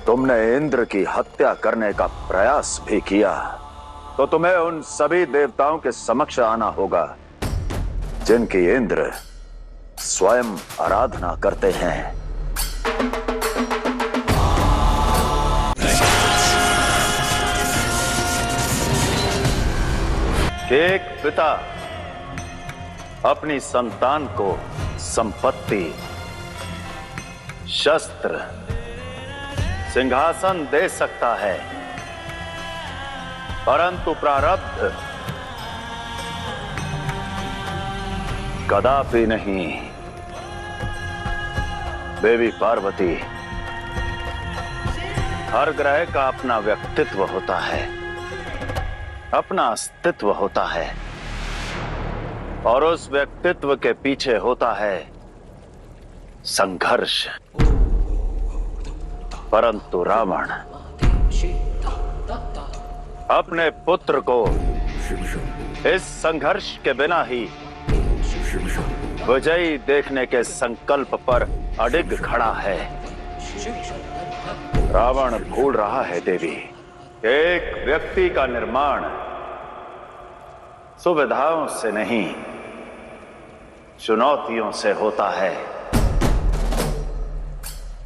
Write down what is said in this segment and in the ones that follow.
तुमने इंद्र की हत्या करने का प्रयास भी किया तो तुम्हें उन सभी देवताओं के समक्ष आना होगा जिनकी इंद्र स्वयं आराधना करते हैं। एक पिता अपनी संतान को संपत्ति, शस्त्र, सिंहासन दे सकता है, परंतु प्रारब्ध कदापि नहीं। देवी पार्वती, हर ग्रह का अपना व्यक्तित्व होता है, अपना अस्तित्व होता है और उस व्यक्तित्व के पीछे होता है संघर्ष। परंतु रावण अपने पुत्र को इस संघर्ष के बिना ही विजयी देखने के संकल्प पर अडिग खड़ा है। रावण भूल रहा है देवी, एक व्यक्ति का निर्माण सुविधाओं से नहीं चुनौतियों से होता है।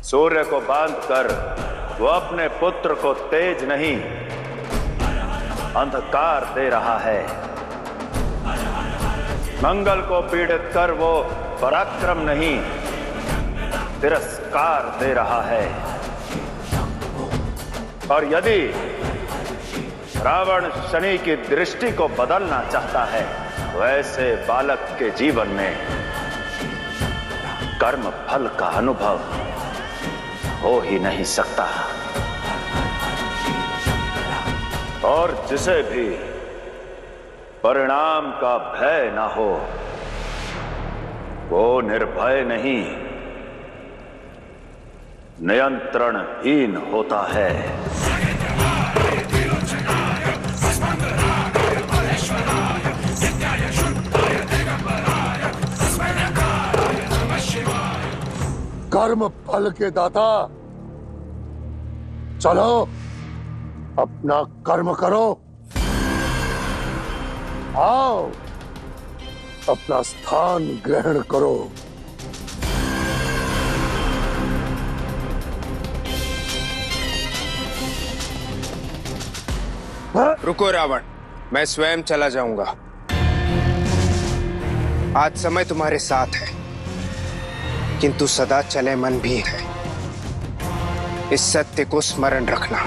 सूर्य को बांधकर वो अपने पुत्र को तेज नहीं अंधकार दे रहा है। मंगल को पीड़ित कर वो पराक्रम नहीं तिरस्कार दे रहा है। और यदि रावण शनि की दृष्टि को बदलना चाहता है तो ऐसे बालक के जीवन में कर्म फल का अनुभव हो ही नहीं सकता। और जिसे भी परिणाम का भय ना हो वो निर्भय नहीं नियंत्रणहीन होता है। कर्म फल के दाता, चलो अपना कर्म करो। आओ अपना स्थान ग्रहण करो। रुको रावण, मैं स्वयं चला जाऊंगा। आज समय तुम्हारे साथ है, किंतु सदा चले मन भी है। इस सत्य को स्मरण रखना।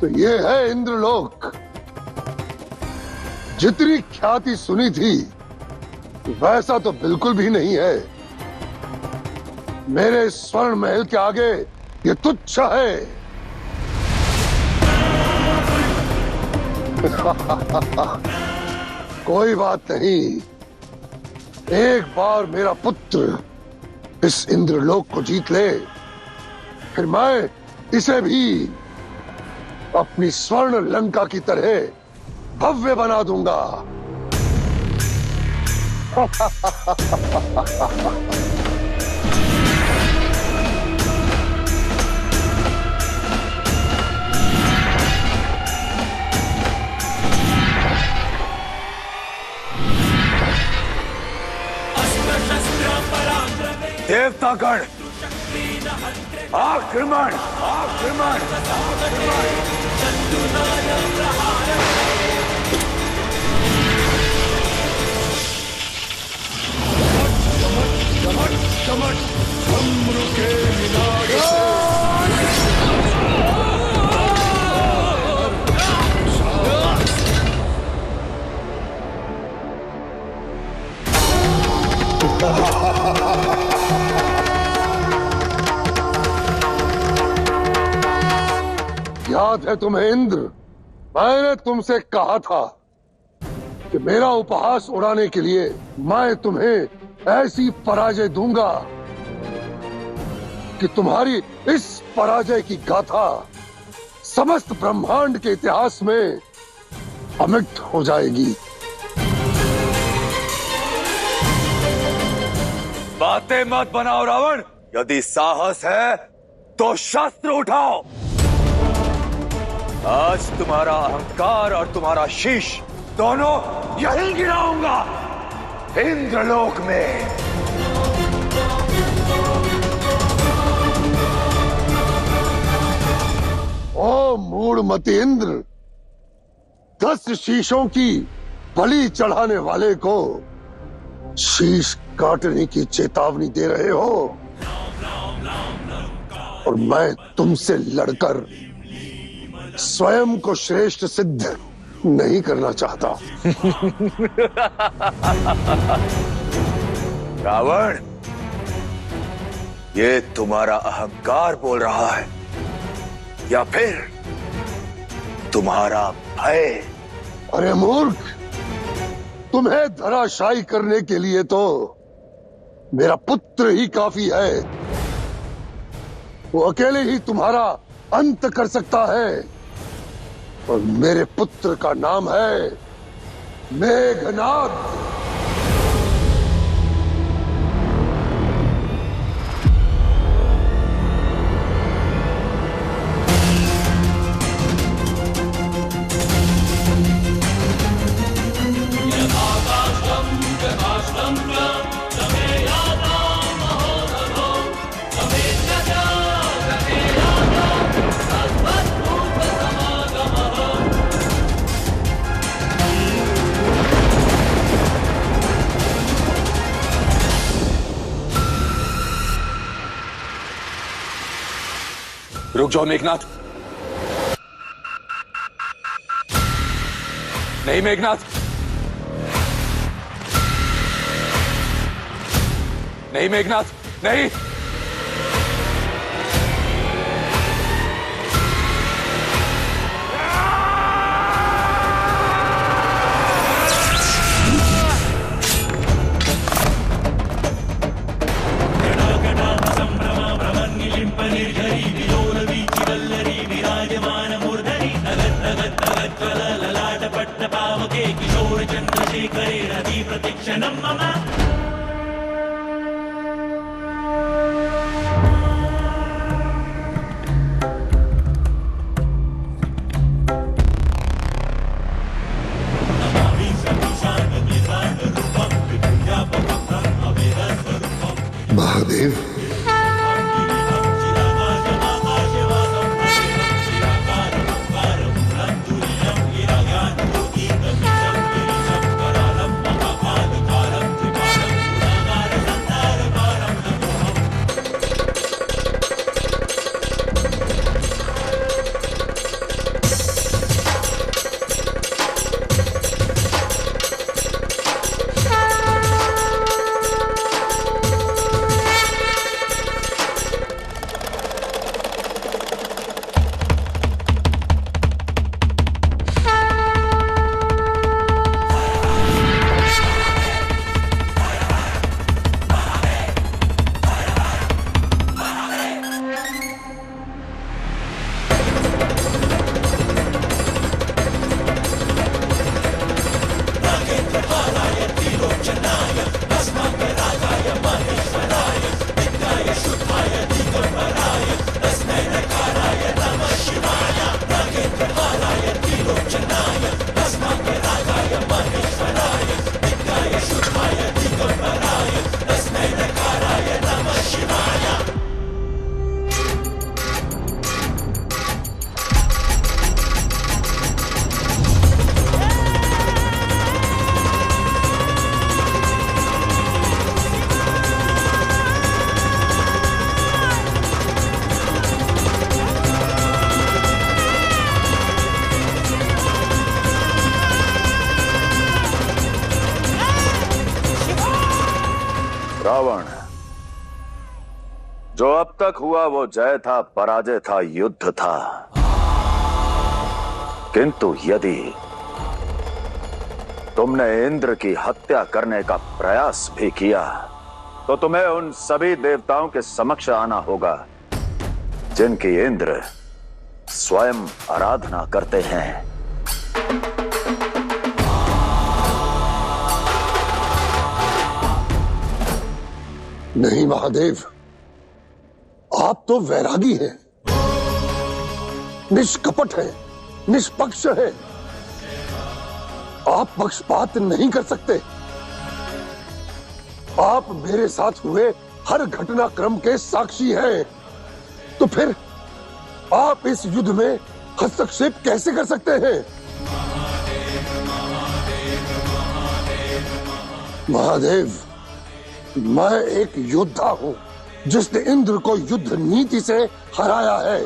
तो ये है इंद्रलोक। जितनी ख्याति सुनी थी वैसा तो बिल्कुल भी नहीं है। मेरे स्वर्ण महल के आगे ये तुच्छ है। कोई बात नहीं। एक बार मेरा पुत्र इस इंद्रलोक को जीत ले, फिर मैं इसे भी अपनी स्वर्ण लंका की तरह भव्य बना दूंगा। देवतागण, आक्रमण! आक्रमण! याद है तुम्हें इंद्र, मैंने तुमसे कहा था कि मेरा उपहास उड़ाने के लिए मैं तुम्हें ऐसी पराजय दूंगा कि तुम्हारी इस पराजय की गाथा समस्त ब्रह्मांड के इतिहास में अमिट हो जाएगी। बातें मत बनाओ रावण। यदि साहस है तो शस्त्र उठाओ। आज तुम्हारा अहंकार और तुम्हारा शीश दोनों यहीं गिराऊंगा, इंद्रलोक में। ओ मूढ़मति इंद्र, 10 शीशों की बलि चढ़ाने वाले को शीश काटने की चेतावनी दे रहे हो, और मैं तुमसे लड़कर स्वयं को श्रेष्ठ सिद्ध नहीं करना चाहता। रावण, ये तुम्हारा अहंकार बोल रहा है या फिर तुम्हारा भय? अरे मूर्ख, तुम्हें धराशायी करने के लिए तो मेरा पुत्र ही काफी है। वो अकेले ही तुम्हारा अंत कर सकता है, और मेरे पुत्र का नाम है मेघनाद। रुक जाओ मेघनाथ। नहीं मेघनाथ, नहीं मेघनाथ, नहीं। महादेव, रावण, जो अब तक हुआ वो जय था, पराजय था, युद्ध था। किंतु यदि तुमने इंद्र की हत्या करने का प्रयास भी किया तो तुम्हें उन सभी देवताओं के समक्ष आना होगा जिनकी इंद्र स्वयं आराधना करते हैं। नहीं महादेव, आप तो वैरागी हैं, निष्कपट हैं, निष्पक्ष हैं। आप पक्षपात नहीं कर सकते। आप मेरे साथ हुए हर घटनाक्रम के साक्षी हैं, तो फिर आप इस युद्ध में हस्तक्षेप कैसे कर सकते हैं? महादेव, मैं एक योद्धा हूं जिसने इंद्र को युद्ध नीति से हराया है,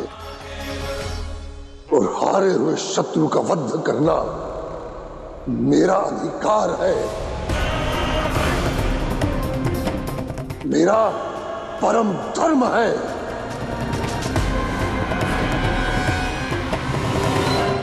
और हारे हुए शत्रु का वध करना मेरा अधिकार है, मेरा परम धर्म है।